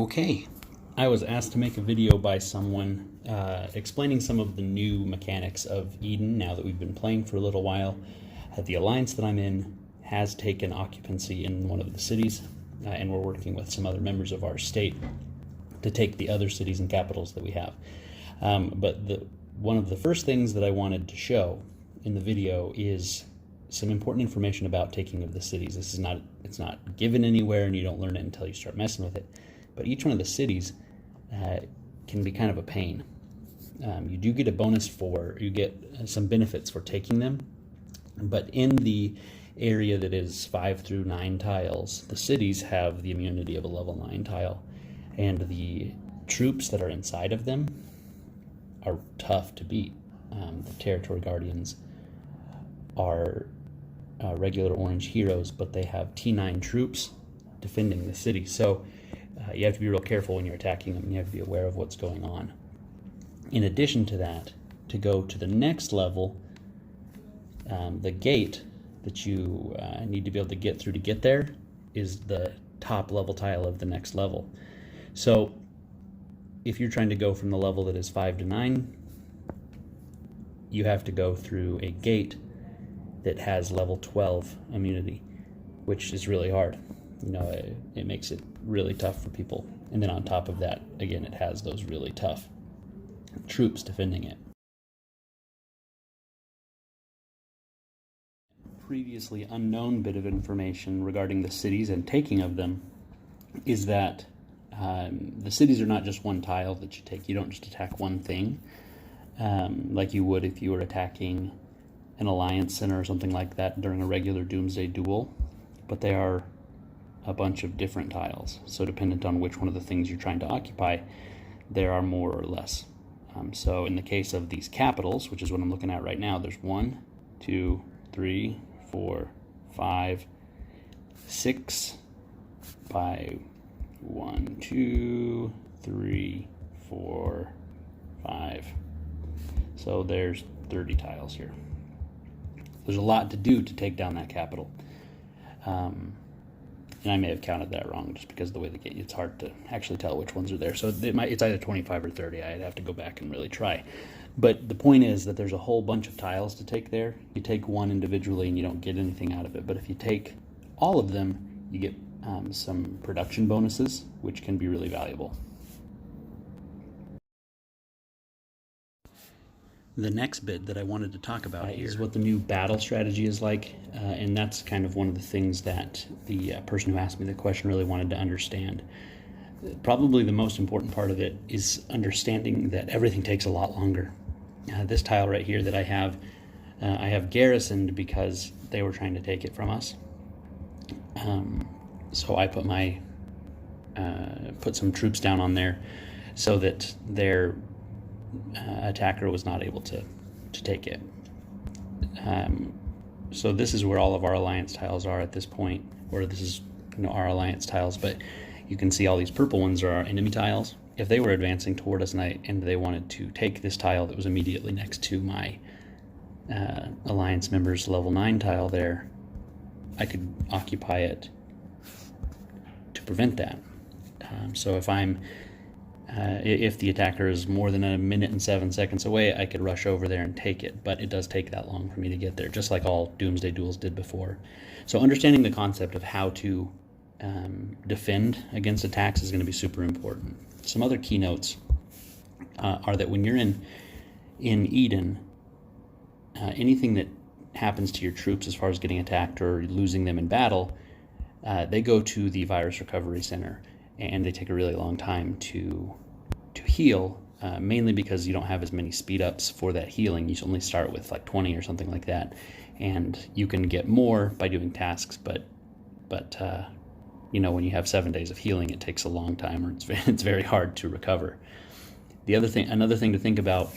Okay, I was asked to make a video by someone explaining some of the new mechanics of Eden now that we've been playing for a little while. The alliance that I'm in has taken occupancy in one of the cities, and we're working with some other members of our state to take the other cities and capitals that we have. But one of the first things that I wanted to show in the video is some important information about taking of the cities. It's not given anywhere, and you don't learn it until you start messing with it. But each one of the cities can be kind of a pain. You do get a bonus you get some benefits for taking them, but in the area that is 5 through 9 tiles, the cities have the immunity of a level 9 tile, and the troops that are inside of them are tough to beat. The Territory Guardians are regular orange heroes, but they have T9 troops defending the city. So you have to be real careful when you're attacking them, and you have to be aware of what's going on. In addition to that, to go to the next level, the gate that you need to be able to get through to get there is the top level tile of the next level. So if you're trying to go from the level that is 5 to 9, you have to go through a gate that has level 12 immunity, which is really hard. It makes it really tough for people. And then on top of that, again, it has those really tough troops defending it. Previously unknown bit of information regarding the cities and taking of them is that the cities are not just one tile that you take. You don't just attack one thing like you would if you were attacking an alliance center or something like that during a regular Doomsday duel, but they are a bunch of different tiles. So dependent on which one of the things you're trying to occupy, there are more or less. So in the case of these capitals, which is what I'm looking at right now, there's 1, 2, 3, 4, 5, 6 by 1, 2, 3, 4, 5. So there's 30 tiles here. There's a lot to do to take down that capital. And I may have counted that wrong just because of the way the game, it's hard to actually tell which ones are there. So it's either 25 or 30. I'd have to go back and really try. But the point is that there's a whole bunch of tiles to take there. You take one individually and you don't get anything out of it. But if you take all of them, you get some production bonuses, which can be really valuable. The next bit that I wanted to talk about here is what the new battle strategy is like, and that's kind of one of the things that the person who asked me the question really wanted to understand. Probably the most important part of it is understanding that everything takes a lot longer. This tile right here that I have garrisoned because they were trying to take it from us. So I put some troops down on there so that their attacker was not able to take it. So this is where all of our alliance tiles are at this point, or this is our alliance tiles, but you can see all these purple ones are our enemy tiles. If they were advancing toward us and they wanted to take this tile that was immediately next to my alliance member's level 9 tile there, I could occupy it to prevent that. So if the attacker is more than 1 minute and 7 seconds away, I could rush over there and take it, but it does take that long for me to get there, just like all Doomsday duels did before. So understanding the concept of how to defend against attacks is going to be super important. Some other keynotes are that when you're in Eden, anything that happens to your troops as far as getting attacked or losing them in battle, they go to the Virus Recovery Center, and they take a really long time to heal, mainly because you don't have as many speed ups for that healing. You only start with like 20 or something like that, and you can get more by doing tasks, but when you have 7 days of healing, it takes a long time, or it's very hard to recover. Another thing to think about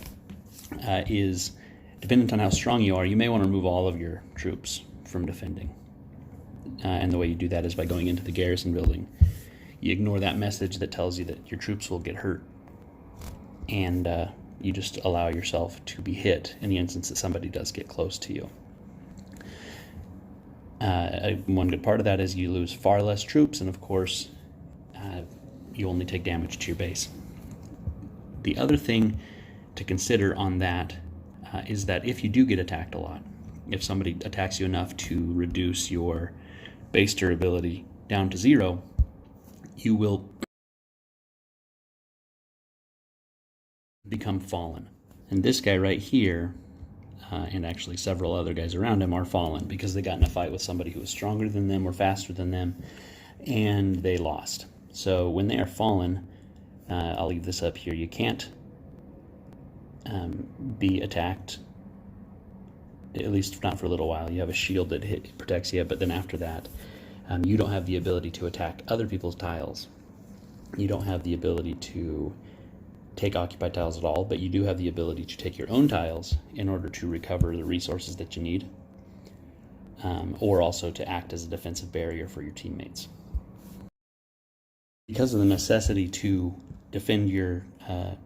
is, dependent on how strong you are, you may want to remove all of your troops from defending, and the way you do that is by going into the garrison building. You ignore that message that tells you that your troops will get hurt, and you just allow yourself to be hit in the instance that somebody does get close to you. One good part of that is you lose far less troops, and of course you only take damage to your base. The other thing to consider on that is that if you do get attacked a lot, if somebody attacks you enough to reduce your base durability down to 0, you will become fallen. And this guy right here, and actually several other guys around him, are fallen because they got in a fight with somebody who was stronger than them or faster than them, and they lost. So when they are fallen, I'll leave this up here, you can't be attacked, at least not for a little while. You have a shield that protects you, but then after that, you don't have the ability to attack other people's tiles. You don't have the ability to take occupied tiles at all, but you do have the ability to take your own tiles in order to recover the resources that you need, or also to act as a defensive barrier for your teammates. Because of the necessity to defend your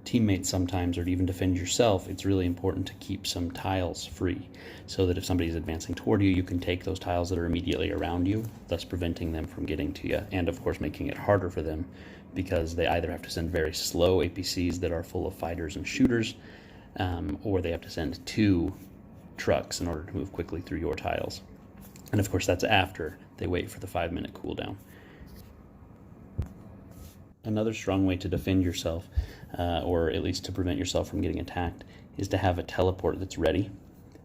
teammates sometimes, or to even defend yourself, it's really important to keep some tiles free, so that if somebody's advancing toward you, you can take those tiles that are immediately around you, thus preventing them from getting to you, and of course making it harder for them, because they either have to send very slow APCs that are full of fighters and shooters, or they have to send 2 trucks in order to move quickly through your tiles. And of course that's after they wait for the 5-minute cooldown. Another strong way to defend yourself, or at least to prevent yourself from getting attacked, is to have a teleport that's ready.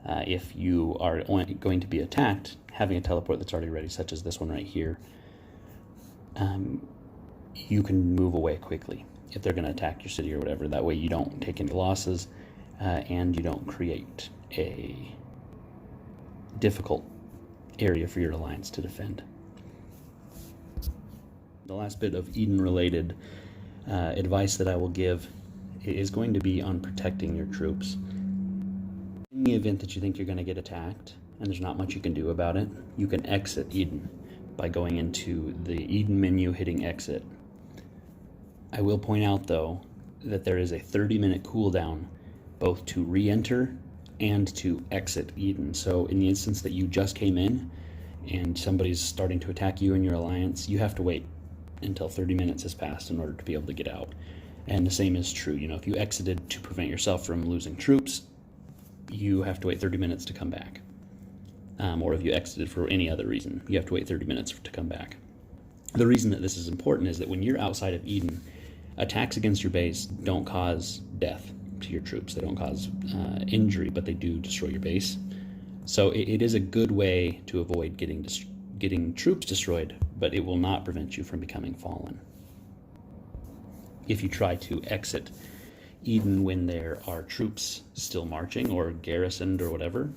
If you are going to be attacked, having a teleport that's already ready, such as this one right here, you can move away quickly if they're going to attack your city or whatever. That way you don't take any losses, and you don't create a difficult area for your alliance to defend. The last bit of Eden-related advice that I will give is going to be on protecting your troops. In the event that you think you're going to get attacked, and there's not much you can do about it, you can exit Eden by going into the Eden menu, hitting exit. I will point out, though, that there is a 30-minute cooldown both to re-enter and to exit Eden. So in the instance that you just came in and somebody's starting to attack you and your alliance, you have to wait until 30 minutes has passed in order to be able to get out. And the same is true, if you exited to prevent yourself from losing troops, you have to wait 30 minutes to come back. Or if you exited for any other reason, you have to wait 30 minutes to come back. The reason that this is important is that when you're outside of Eden, attacks against your base don't cause death to your troops. They don't cause injury, but they do destroy your base. So it is a good way to avoid getting troops destroyed, but it will not prevent you from becoming fallen. If you try to exit Eden when there are troops still marching or garrisoned or whatever,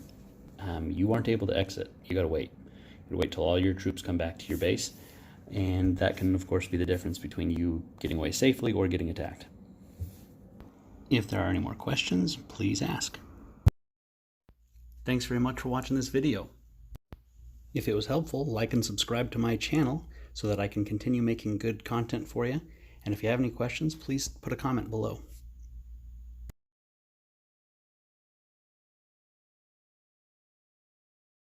you aren't able to exit. You gotta wait. You gotta wait till all your troops come back to your base, and that can of course be the difference between you getting away safely or getting attacked. If there are any more questions, please ask. Thanks very much for watching this video. If it was helpful, like and subscribe to my channel so that I can continue making good content for you. And if you have any questions, please put a comment below.